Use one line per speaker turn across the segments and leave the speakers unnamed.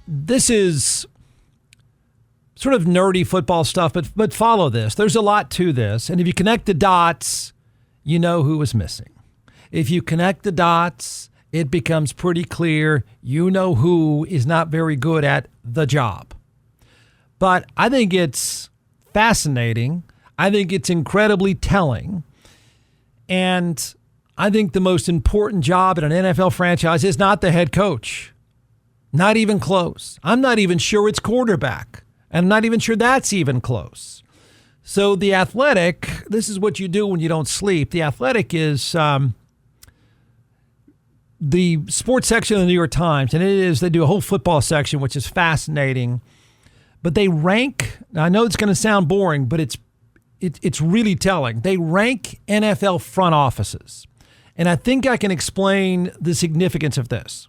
This is sort of nerdy football stuff, but follow this. There's a lot to this. And if you connect the dots, you know who was missing. If you connect the dots, it becomes pretty clear you know who is not very good at the job. But I think it's fascinating. I think it's incredibly telling. And I think the most important job at an NFL franchise is not the head coach. Not even close. I'm not even sure it's quarterback. And I'm not even sure that's even close. So The Athletic, this is what you do when you don't sleep. The Athletic is the sports section of the New York Times. And they do a whole football section, which is fascinating. But they rank, I know it's going to sound boring, but it's really telling. They rank NFL front offices. And I think I can explain the significance of this.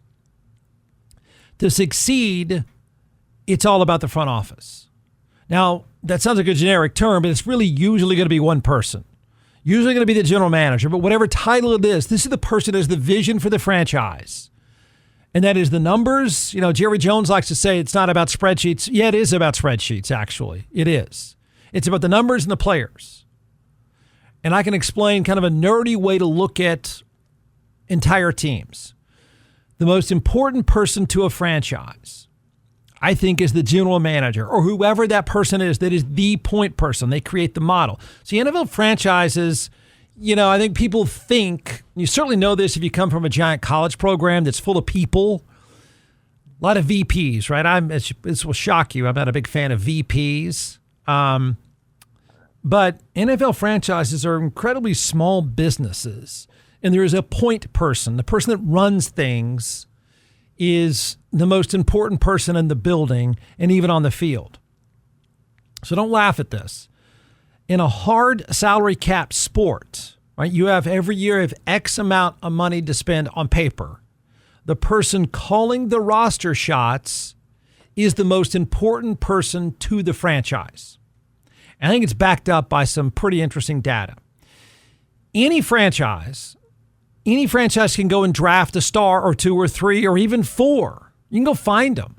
To succeed, it's all about the front office. Now, that sounds like a generic term, but it's really usually going to be one person. Usually going to be the general manager, but whatever title it is, this is the person who has the vision for the franchise. And that is the numbers. You know, Jerry Jones likes to say it's not about spreadsheets. Yeah, it is about spreadsheets, actually. It is. It's about the numbers and the players. And I can explain kind of a nerdy way to look at entire teams. The most important person to a franchise, I think, is the general manager or whoever that person is that is the point person. They create the model. So NFL franchises, you know, I think people think, you certainly know this if you come from a giant college program that's full of people, a lot of VPs, right? This will shock you. I'm not a big fan of VPs. But NFL franchises are incredibly small businesses. And there is a point person. The person that runs things is the most important person in the building and even on the field. So don't laugh at this. In a hard salary cap sport, right, you have every year of X amount of money to spend on paper. The person calling the roster shots is the most important person to the franchise. I think it's backed up by some pretty interesting data. Any franchise can go and draft a star or two or three or even four. You can go find them.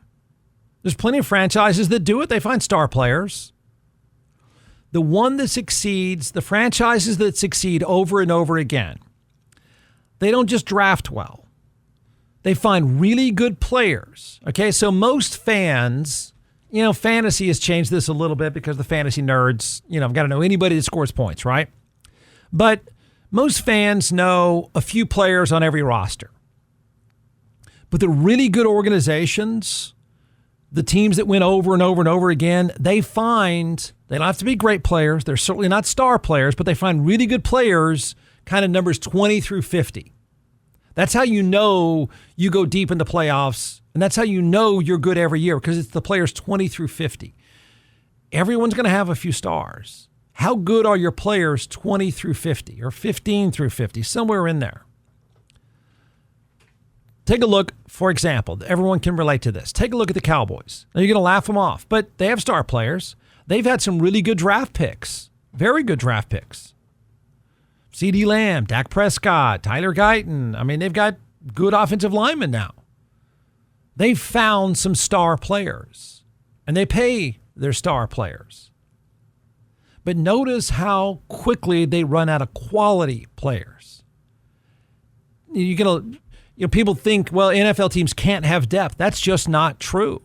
There's plenty of franchises that do it. They find star players. The one that succeeds, the franchises that succeed over and over again, they don't just draft well. They find really good players. Okay, so most fans, you know, fantasy has changed this a little bit because the fantasy nerds, you know, have got to know anybody that scores points, right? But most fans know a few players on every roster. But the really good organizations, the teams that win over and over and over again, they don't have to be great players. They're certainly not star players, but they find really good players, kind of numbers 20 through 50. That's how you know you go deep in the playoffs, and that's how you know you're good every year, because it's the players 20 through 50. Everyone's going to have a few stars. How good are your players 20 through 50 or 15 through 50, somewhere in there? Take a look, for example, everyone can relate to this. Take a look at the Cowboys. Now, you're going to laugh them off, but they have star players. They've had some really good draft picks, very good draft picks. CeeDee Lamb, Dak Prescott, Tyler Guyton. I mean, they've got good offensive linemen now. They've found some star players, and they pay their star players. But notice how quickly they run out of quality players. People think, well, NFL teams can't have depth. That's just not true.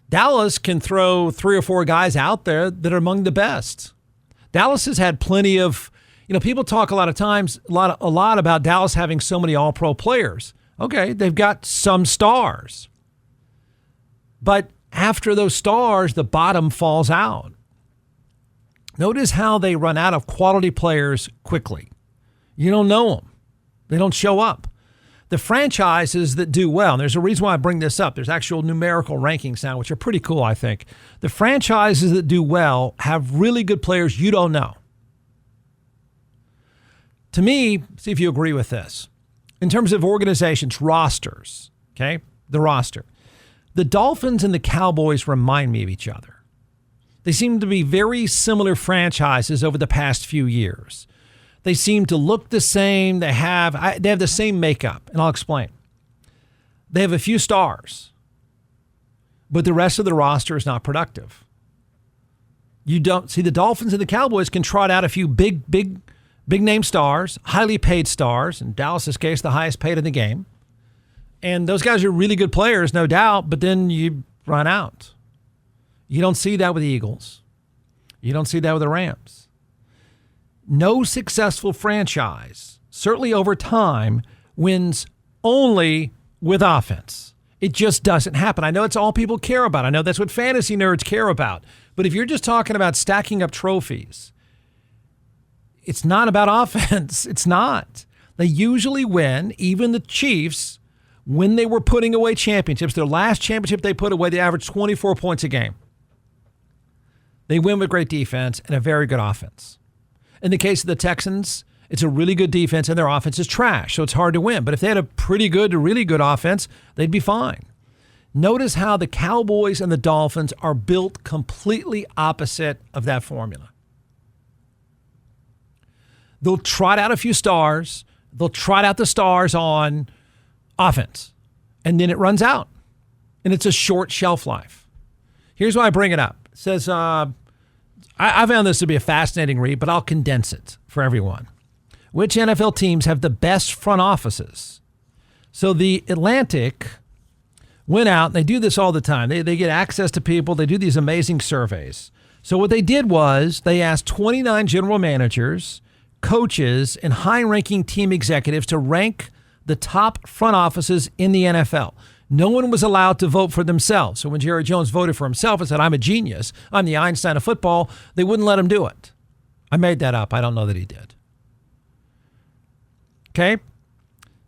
Dallas can throw 3 or 4 guys out there that are among the best. Dallas has had plenty of, people talk a lot of times, a lot about Dallas having so many all-pro players. Okay, they've got some stars. But after those stars, the bottom falls out. Notice how they run out of quality players quickly. You don't know them. They don't show up. The franchises that do well, and there's a reason why I bring this up. There's actual numerical rankings now, which are pretty cool, I think. The franchises that do well have really good players you don't know. To me, see if you agree with this. In terms of organizations, rosters, okay, the roster. The Dolphins and the Cowboys remind me of each other. They seem to be very similar franchises over the past few years. They seem to look the same. They have the same makeup, and I'll explain. They have a few stars, but the rest of the roster is not productive. You don't see the Dolphins and the Cowboys can trot out a few big name stars, highly paid stars. In Dallas's case, the highest paid in the game. And those guys are really good players, no doubt, but then you run out. You don't see that with the Eagles. You don't see that with the Rams. No successful franchise, certainly over time, wins only with offense. It just doesn't happen. I know it's all people care about. I know that's what fantasy nerds care about. But if you're just talking about stacking up trophies, it's not about offense. It's not. They usually win, even the Chiefs, when they were putting away championships. Their last championship they put away, they averaged 24 points a game. They win with great defense and a very good offense. In the case of the Texans, it's a really good defense and their offense is trash, so it's hard to win. But if they had a pretty good to really good offense, they'd be fine. Notice how the Cowboys and the Dolphins are built completely opposite of that formula. They'll trot out a few stars. They'll trot out the stars on offense, and then it runs out, and it's a short shelf life. Here's why I bring it up. It says, I found this to be a fascinating read, but I'll condense it for everyone. Which NFL teams have the best front offices? So the Atlantic went out, and they do this all the time. They get access to people. They do these amazing surveys. So what they did was they asked 29 general managers, coaches, and high-ranking team executives to rank the top front offices in the NFL. No one was allowed to vote for themselves. So when Jerry Jones voted for himself and said, I'm a genius, I'm the Einstein of football, they wouldn't let him do it. I made that up. I don't know that he did. Okay?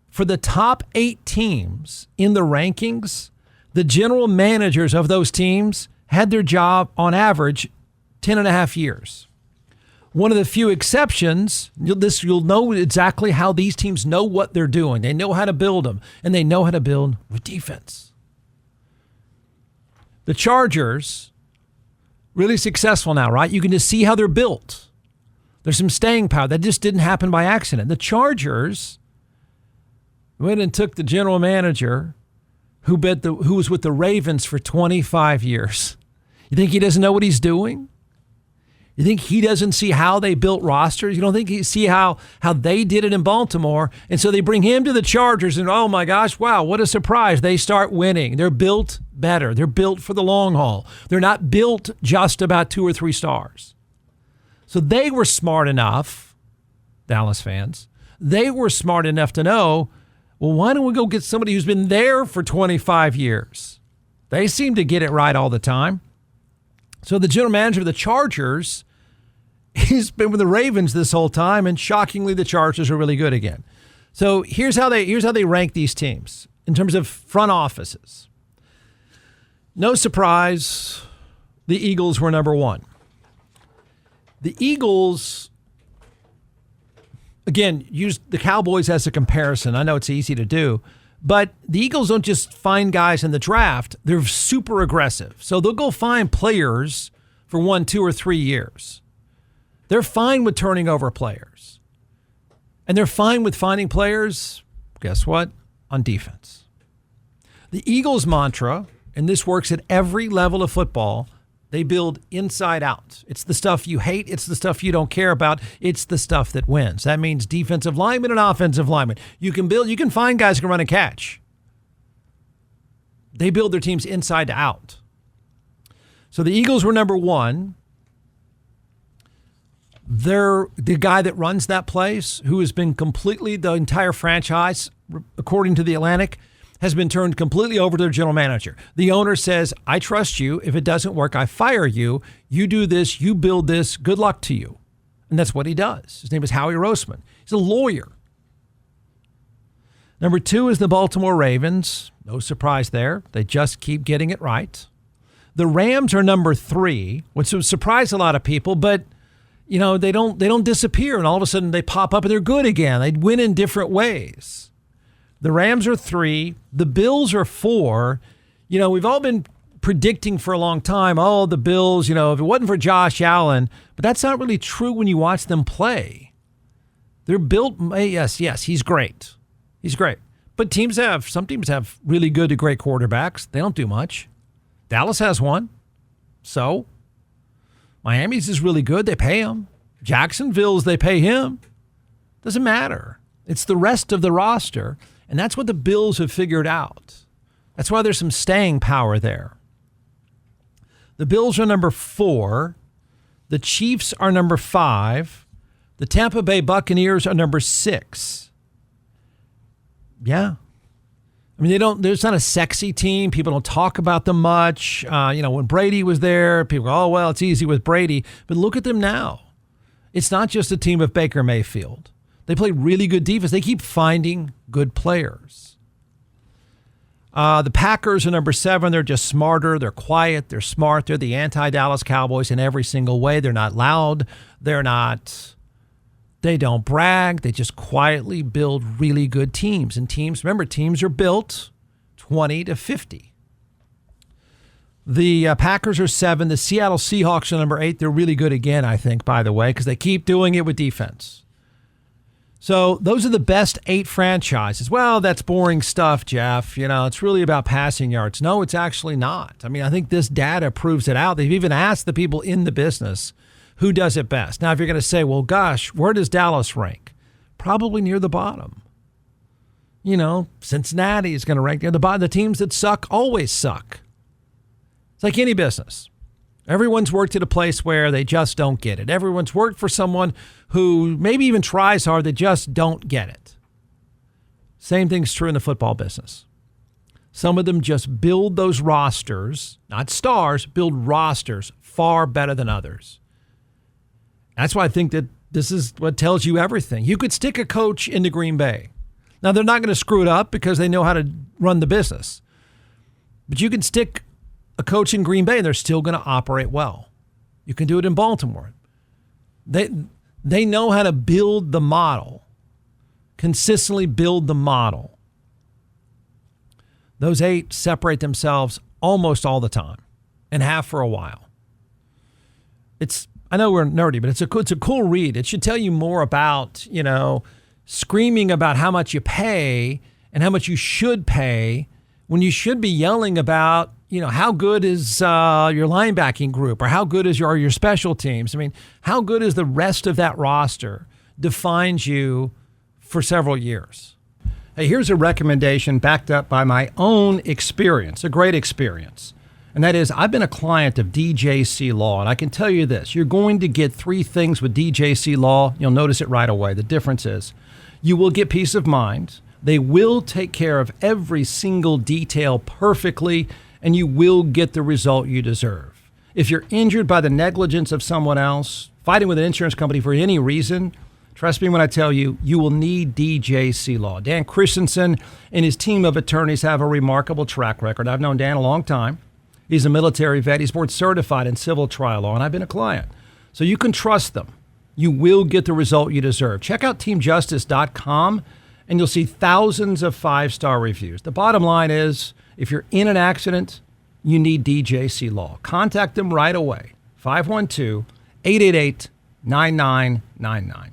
For the top 8 teams in the rankings, the general managers of those teams had their job on average 10 and a half years. One of the few exceptions, you'll know exactly how these teams know what they're doing. They know how to build them, and they know how to build with defense. The Chargers, really successful now, right? You can just see how they're built. There's some staying power. That just didn't happen by accident. The Chargers went and took the general manager who was with the Ravens for 25 years. You think he doesn't know what he's doing? You think he doesn't see how they built rosters? You don't think he see how they did it in Baltimore? And so they bring him to the Chargers, and oh my gosh, wow, what a surprise. They start winning. They're built better. They're built for the long haul. They're not built just about 2 or 3 stars. So they were smart enough, Dallas fans, they were smart enough to know, well, why don't we go get somebody who's been there for 25 years? They seem to get it right all the time. So the general manager of the Chargers, he's been with the Ravens this whole time, and shockingly, the Chargers are really good again. So here's how they rank these teams in terms of front offices. No surprise, the Eagles were number 1. The Eagles, again, use the Cowboys as a comparison. I know it's easy to do. But the Eagles don't just find guys in the draft. They're super aggressive. So they'll go find players for 1, 2, or 3 years. They're fine with turning over players. And they're fine with finding players, guess what, on defense. The Eagles' mantra, and this works at every level of football, they build inside out. It's the stuff you hate. It's the stuff you don't care about. It's the stuff that wins. That means defensive linemen and offensive linemen. You can find guys who can run and catch. They build their teams inside out. So the Eagles were number 1. They're the guy that runs that place, who has been completely, the entire franchise, according to the Atlantic, has been turned completely over to their general manager. The owner says, I trust you. If it doesn't work, I fire you. You do this. You build this. Good luck to you. And that's what he does. His name is Howie Roseman. He's a lawyer. Number 2 is the Baltimore Ravens. No surprise there. They just keep getting it right. The Rams are number 3, which would surprise a lot of people, but you know, they don't disappear, and all of a sudden they pop up and they're good again. They win in different ways. The Rams are 3. The Bills are 4. You know, we've all been predicting for a long time, oh, the Bills, you know, if it wasn't for Josh Allen, but that's not really true when you watch them play. They're built, yes, he's great. He's great. But some teams have really good to great quarterbacks. They don't do much. Dallas has one. So Miami's is really good. They pay him. Jacksonville's, they pay him. Doesn't matter. It's the rest of the roster. And that's what the Bills have figured out. That's why there's some staying power there. The Bills are number 4. The Chiefs are number 5. The Tampa Bay Buccaneers are number 6. Yeah. I mean, there's not a sexy team. People don't talk about them much. When Brady was there, people go, oh, well, it's easy with Brady. But look at them now. It's not just a team of Baker Mayfield. They play really good defense. They keep finding good players. The Packers are number 7. They're just smarter. They're quiet. They're smart. They're the anti-Dallas Cowboys in every single way. They're not loud. They don't brag. They just quietly build really good teams. And teams are built 20 to 50. The Packers are 7. The Seattle Seahawks are number 8. They're really good again, I think, by the way, because they keep doing it with defense. So those are the best 8 franchises. Well, that's boring stuff, Jeff. It's really about passing yards. No, it's actually not. I mean, I think this data proves it out. They've even asked the people in the business who does it best. Now, if you're going to say, well, gosh, where does Dallas rank? Probably near the bottom. Cincinnati is going to rank near the bottom. The teams that suck always suck. It's like any business. Everyone's worked at a place where they just don't get it. Everyone's worked for someone who maybe even tries hard. They just don't get it. Same thing's true in the football business. Some of them just build those rosters, not stars, build rosters far better than others. That's why I think that this is what tells you everything. You could stick a coach into Green Bay. Now, they're not going to screw it up because they know how to run the business. But you can stick a coach in Green Bay and they're still going to operate well. You can do it in Baltimore. They know how to build the model, consistently build the model. Those 8 separate themselves almost all the time and have for a while. I know we're nerdy, but it's a cool read. It should tell you more about, screaming about how much you pay and how much you should pay when you should be yelling about, how good is your linebacking group or how good is your special teams? I mean, how good is the rest of that roster defines you for several years? Hey, here's a recommendation backed up by my own experience, a great experience. And that is, I've been a client of DJC Law, and I can tell you this. You're going to get 3 things with DJC Law. You'll notice it right away. The difference is you will get peace of mind. They will take care of every single detail perfectly, and you will get the result you deserve. If you're injured by the negligence of someone else, fighting with an insurance company for any reason, trust me when I tell you, you will need DJC Law. Dan Christensen and his team of attorneys have a remarkable track record. I've known Dan a long time. He's a military vet. He's board certified in civil trial law, and I've been a client. So you can trust them. You will get the result you deserve. Check out teamjustice.com, and you'll see thousands of 5-star reviews. The bottom line is, if you're in an accident, you need DJC Law. Contact them right away. 512-888-9999.